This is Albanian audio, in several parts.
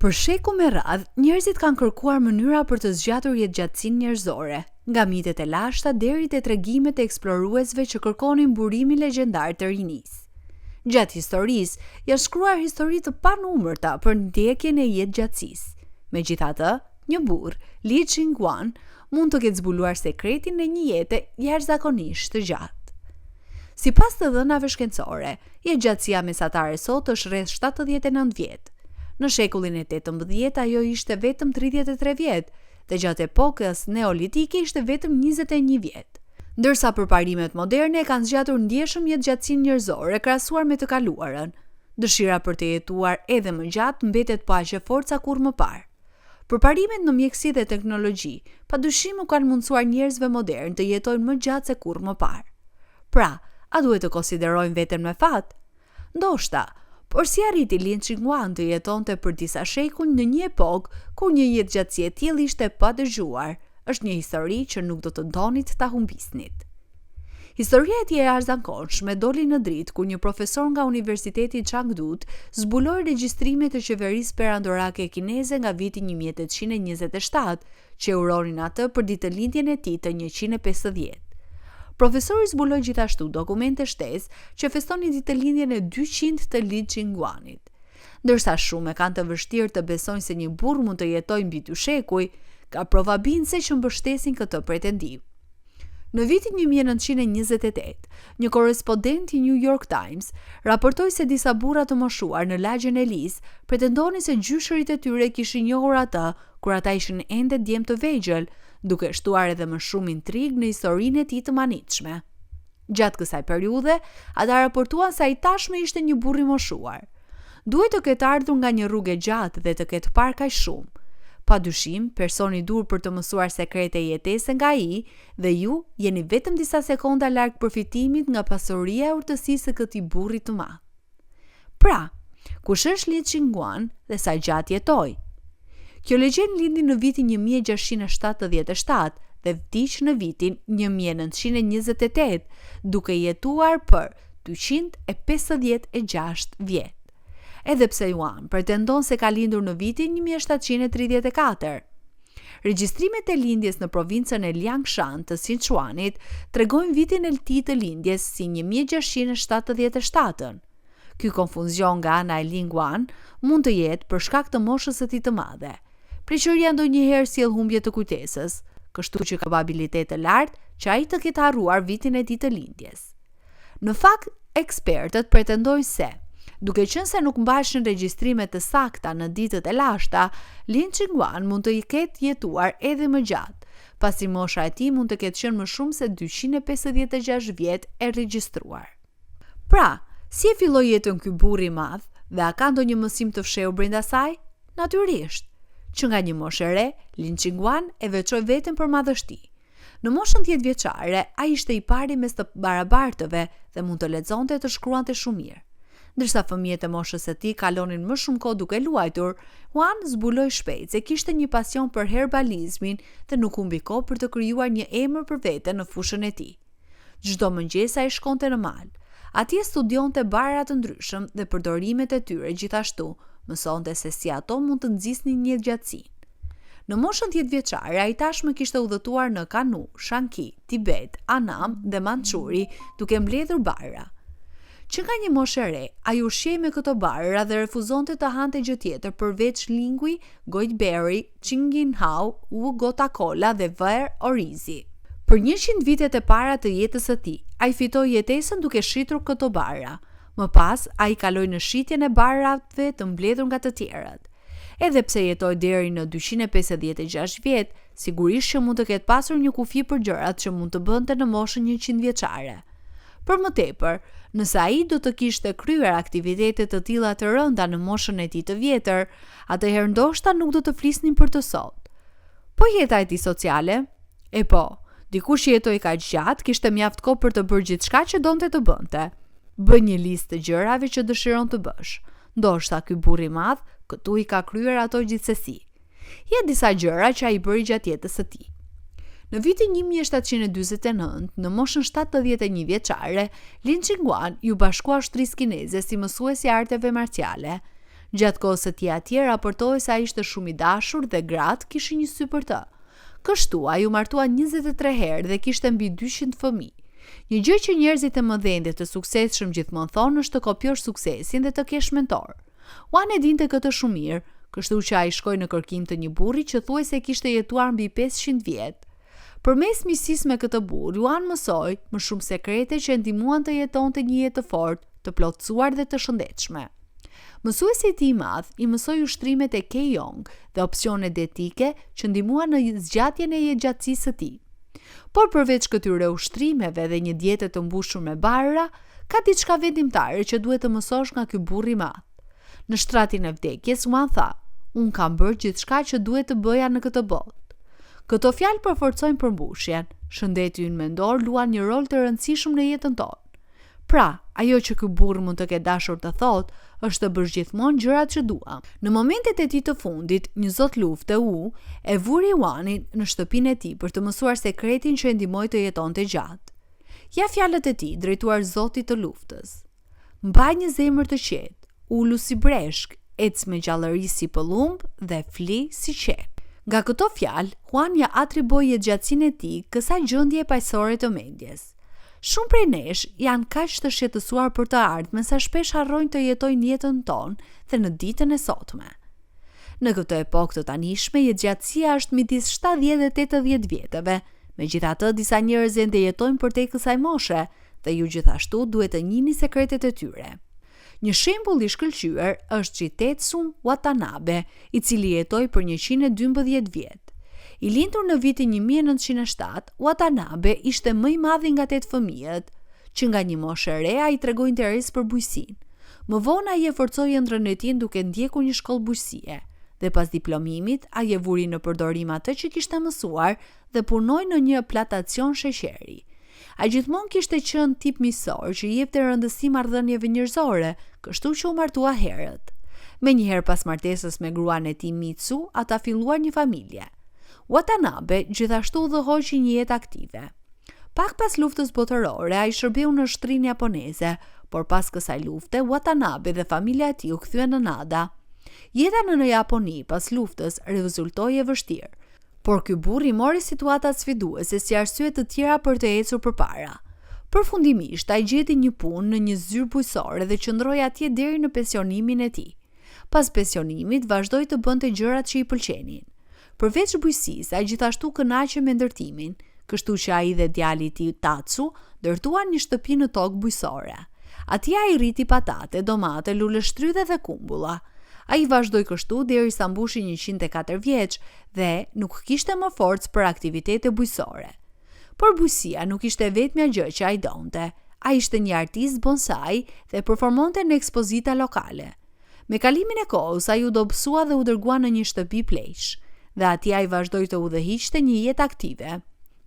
Për sheku me radh, njerëzit kanë kërkuar mënyra për të zgjatur jetëgjatësinë njerëzore, nga mitet e lashta deri te tregimet e eksploruesve që kërkonin burimin legjendar të rinisë. Gjatë historisë, janë shkruar histori të panumërta për ndjekjen e jetëgjatësisë. Megjithatë, një burr, Li Ching-wan, mund të ketë zbuluar sekretin e një jete jashtëzakonisht të gjatë. Sipas të dhënave shkencore, jetëgjatësia mesatare sot është rreth 79 vjet. Në shekullin e 18 ajo ishte vetëm 33 vjet, dhe gjatë epokës neolitike ishte vetëm 21 vjet. Ndërsa përparimet moderne kanë zgjatur ndjeshëm jetëgjatësinë njerëzore krahasuar me të kaluarën. Dëshira për të jetuar edhe më gjatë mbetet pa aq e fortë sa kur më parë. Përparimet në mjeksi dhe teknologji padyshim u kanë mundsuar njerëzve modern të jetojnë më gjatë se kur më parë. Pra, a duhet të konsiderojmë veten me fat? Ndoshta, por si arriti Li Ching-wan të jetonte për disa shekuj në një epokë kur një jetëgjatësi e tillë ishte pa dëgjuar, është një histori që nuk do të donit ta humbisnit. Historia e tij e jashtëzakonshme doli në dritë kur një profesor nga Universiteti Chengdu zbuloi regjistrimet e qeverisë perandorake kineze nga viti 1827, që uronin atë për ditëlindjen e tij të 150. Profesori zbuloi gjithashtu dokumente shtesë që festonin ditëlindjen e 200 të Li Ching-wanit. Ndërsa shumë e kanë të vështirë të besojnë se një burr mund të jetojë mbi 2 shekuj, ka prova bindëse që mbështesin këtë pretendim. Në vitin 1928, një korrespondent i New York Times raportoi se disa burra të moshuar në lagjen e Lis pretendonin se gjyshërit e tyre kishin njohur atë kur ata ishin ende djemë të vegjël, duke shtuar edhe më shumë intrigë në historinë e tij të manitshme. Gjatë kësaj periudhe, ata raportuan se ai tashmë ishte një burr i moshuar. Duhet të ketë ardhur nga një rrugë gjatë dhe të ketë parë kaq shumë. Padyshim, personi dur për të mësuar sekrete jetese nga ai dhe ju jeni vetëm disa sekonda larg përfitimit nga pasuria e urtësisë së këtij burri të madh. Pra, kush është Li Ching-wan dhe sa gjatë jetoi? Kjo legjendë lindi në vitin 1677 dhe vdiq në vitin 1928, duke jetuar për 256 vjet. Edhe pse Yuan pretendon se ka lindur në vitin 1734. Regjistrimet e lindjes në provincën e Liangshan të Sichuanit tregojnë vitin e tij të lindjes si 1677. Ky konfuzion nga ana e Lingwan mund të jetë për shkak të moshës së tij të madhe. Preqëria ndonjëherë sjell humbje të kujtesës, kështu që ka probabilitet të lartë që ai të ketë harruar vitin e tij të lindjes. Në fakt, ekspertët pretendojnë se duke qenë se nuk mbajshin regjistrime të sakta në ditët e lashta, Li Ching-wan mund të ketë jetuar edhe më gjatë, pasi mosha e tij mund të ketë qenë më shumë se 256 vjet e regjistruar. Pra, si e filloi jetën ky burr i madh dhe a ka ndonjë mësim të fshehur brenda saj? Natyrisht, që nga një moshë e re, Li Ching-wan e veçoi veten për madhështi. Në moshën 10 vjeçare, ai ishte i pari mes të barabartëve dhe mund të lexonte të shkruante shumë mirë. Ndërsa fëmijët e moshës së tij kalonin më shumë kohë duke luajtur, Yuan zbuloi shpejt se kishte një pasion për herbalizmin dhe nuk humbi kohë për të krijuar një emër për veten në fushën e tij. Çdo mëngjes ai shkonte në mal. Atje studionte bara të ndryshëm dhe përdorimet e tyre, gjithashtu mësonte se si ato mund të nxjisnin jetëgjatësinë. Në moshën 10 vjeçare, ai tashmë kishte udhëtuar në Kanu, Shanxi, Tibet, Annam dhe Manchuri, duke mbledhur bara. Që nga një moshë e re, ai ushqej me këto bara dhe refuzonte të hante gjë tjetër përveç lingui, gojtberri, qinginhau, gotakola dhe ver orizi. Për 100 vitet e para të jetës së tij, ai fitoi jetesën duke shitur këto bara. Më pas, ai kaloi në shitjen e barave të mbledhur nga të tjerët. Edhe pse jetoi deri në 256 vjet, sigurisht që mund të ketë pasur një kufi për gjërat që mund të bënte në moshën 100 vjeçare. Për më tepër, nëse ai do të kishte kryer aktivitete të tilla të rënda në moshën e tij të vjetër, atëherë ndoshta nuk do të flisnin për të sot. Po jeta e tij sociale? E po, dikush që jetoi kaq gjatë kishte mjaft kohë për të bërë gjithçka që donte të bënte. Bë një listë të gjërave që dëshiron të bësh. Ndoshta ky burr i madh këtu i ka kryer ato gjithsesi. Janë disa gjëra që ai bëri gjatë jetës së tij. Në vitin 1749, në moshën 71 vjeçare, Li Ching-wan ju bashkua shtrisë kineze si mësuesi arteve marciale. Gjatë kohës së tij atje raportohej se ai ishte shumë i dashur dhe gratë kishin një sy për të. Kështu ai u martua 23 herë dhe kishte mbi 200 fëmijë. Një gjë që njerëzit e mëdhenj dhe të suksesshëm gjithmonë thonë është të kopjosh suksesin dhe të kesh mentor. Juan e dinte këtë shumë mirë, kështu që ai shkoi në kërkim të një burri që thuajse kishte jetuar mbi 500 vjet. Përmes miqësisë me këtë burr, Juan mësoi më shumë sekrete që e ndihmuan të jetonte një jetë të fortë, të plotësuar dhe të shëndetshme. Mësuesi i tij i madh i mësoi ushtrimet e Kejong dhe opsionet etike që ndihmuan në zgjatjen e jetëgjatësisë së tij. Por përveç këtyre ushtrimeve dhe një diete të mbushur me barra, ka diçka vendimtare që duhet të mësosh nga ky burr i madh. Në shtratin e vdekjes, Juan tha: "Unë kam bërë gjithçka që duhet të bëja në këtë botë." Këto fjalë përforcojnë përmbushjen. Shëndeti ynë mendor luan një rol të rëndësishëm në jetën tonë. Pra, ajo që ky burr mund të ketë dashur të thotë është të bësh gjithmonë gjërat që duam. Në momentet e tij të fundit, një zot lufte e vuri Juanin në shtëpinë e tij për të mësuar sekretin që e ndihmoi të jetonte gjatë. Ja fjalët e tij drejtuar Zotit të luftës. Mbaj një zemër të qetë, ulu si breshk, ec me gjallëri si pëllumb dhe fli si qen. Nga këto fjalë, Juan ja atriboi jetëgjatësinë e tij kësaj gjendje paqësore të mendjes. Shumë prej nesh janë kaq të shqetësuar për të ardhmen sa shpesh harrojnë të jetojnë jetën tonë dhe në ditën e sotme. Në këtë epokë të tanishme, jetëgjatësia është midis 70 dhe 80 vjetëve. Megjithatë, disa njerëz ende jetojnë përtej kësaj moshe dhe ju gjithashtu duhet të njihni sekretet e tyre. Një shembull i shkëlqyer është Shitetsu Watanabe, i cili jetoi për 112 vjet. I lindur në vitin 1907, Watanabe ishte më i madhi nga 8 fëmijët, që nga një moshë e re ai tregoi interes për bujqësinë. Më vonë ai e forcoi ëndrrën e tij duke ndjekur një shkollë bujqësie, dhe pas diplomimit ai e vuri në përdorim atë që kishte mësuar dhe punoi në një plantacion sheqeri. Ai gjithmonë kishte qenë tip miqësor që i jepte rëndësi marrëdhënieve njerëzore, kështu që u martua herët. Menjëherë pas martesës me gruan e tij Mitsu, ata filluan një familje. Watanabe gjithashtu udhëhoqi një jetë aktive. Pak pas luftës botërore, ai shërbeu në shtrinë japoneze, por pas kësaj lufte, Watanabe dhe familja e tij u kthyen në Nada. Jeta në Japoni pas luftës rezultoi e vështirë, por ky burr i mori situatat sfiduese si arsye të tjera për të ecur përpara. Përfundimisht, ai gjeti një punë në një zyrë bujqësore dhe qëndroi atje deri në pensionimin e tij. Pas pensionimit, vazhdoi të bënte gjërat që i pëlqenin. Përveç bujqësisë, ai gjithashtu kënaqej me ndërtimin, kështu që ai dhe djali i tij Tatsu ndërtuan një shtëpi në tokë bujqësore. Atje ai rriti patate, domate, lule shtrydhe dhe kumbulla. Ai vazhdoi kështu derisa mbushi 104 vjeç dhe nuk kishte më forcë për aktivitete bujqësore. Por bujqësia nuk ishte vetmja gjë që ai donte. Ai ishte një artist bonsai dhe performonte në ekspozita lokale. Me kalimin e kohës, ai u dobësua dhe u dërgua në një shtëpi pleqsh, dhe atje ai vazhdoi të udhëhiqte një jetë aktive.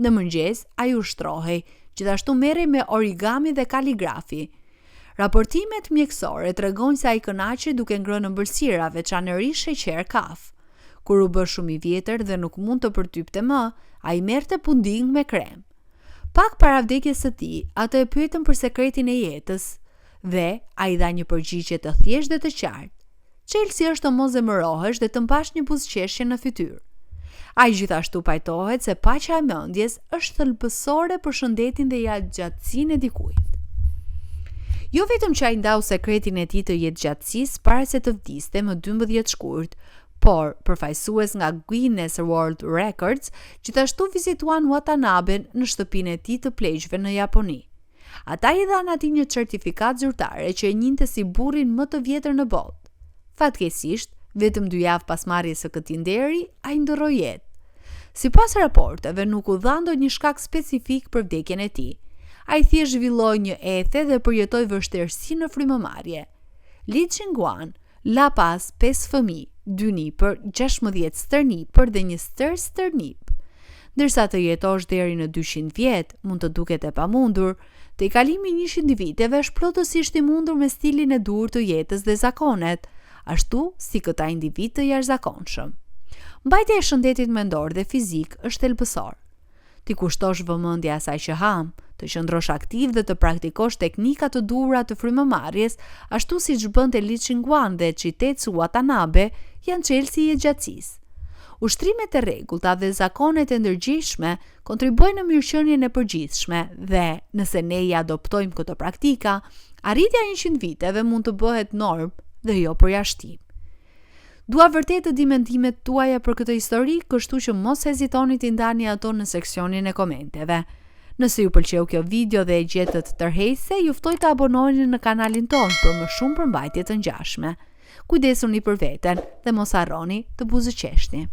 Në mëngjes, ai ushtrohej, gjithashtu merrej me origami dhe kaligrafi. Raportimet mjekësore tregojnë se ai kënaqej duke ngrënë ëmbëlsira, veçanërisht sheqer kaf. Kur u bë shumë i vjetër dhe nuk mund të përtypte më, ai merrte puding me krem. Pak para vdekjes së tij, ata e pyetën për sekretin e jetës dhe ai dha një përgjigje të thjeshtë dhe të qartë. Çelësi është të mos zemërohesh dhe të mpash një buzëqeshje në fytyrë. Ai gjithashtu pajtohet se paqja e mendjes është thelbësore për shëndetin dhe jetëgjatësinë e dikujt. Jo vetëm që ai ndau sekretin e tij të jetëgjatësisë para se të vdiste më 12 shkurt, por përfaqësues nga Guinness World Records gjithashtu vizituan Watanaben në shtëpinë e tij të pleqshve në Japoni. Ata i dhanë atij një certifikat zyrtare që e njinte si burrin më të vjetër në botë. Fatkeqësisht, vetëm 2 javë pas marrjes së këtij nderi, ai ndroi jetë. Sipas raporteve, nuk u dha ndonjë shkak specifik për vdekjen e tij. Ai thjesht zhvilloi një ethe dhe përjetoi vështirësi në frymëmarrje. Li Ching-guan la pas 5 fëmijë, 2 nipër, 16 stërnipër dhe një stër stërnip. Ndërsa të jetosh deri në 200 vjet mund të duket e pamundur, te kalimi 100 viteve është plotësisht i mundur me stilin e dur të jetës dhe zakonet, ashtu si këta individ të jashtëzakonshëm. Mbajtja e shëndetit mendor dhe fizik është thelbësor. Ti kushtosh vëmendje asaj që ham, të qëndrosh aktiv dhe të praktikosh teknika të duhura të frymëmarrjes, ashtu siç bënte Lee Ching-wan dhe Chitetsu Watanabe, janë çelësi i gjatësisë. Ushtrimet e rregullta dhe zakonet e ndërgjegjshme kontribuojnë në mirëqenien e përgjithshme dhe nëse ne i adoptojmë këto praktika, arritja e 100 viteve mund të bëhet normë dhe jo përjashtim. Dua vërtet të di mendimet tuaja për këtë histori, kështu që mos hezitoni të ndani ato në seksionin e komenteve. Nëse ju pëlqeu kjo video dhe e gjetët tërheqëse, ju ftoj të abonoheni në kanalin tonë për më shumë përmbajtje të ngjashme. Kujdesuni për veten dhe mos harroni të buzëqeshni.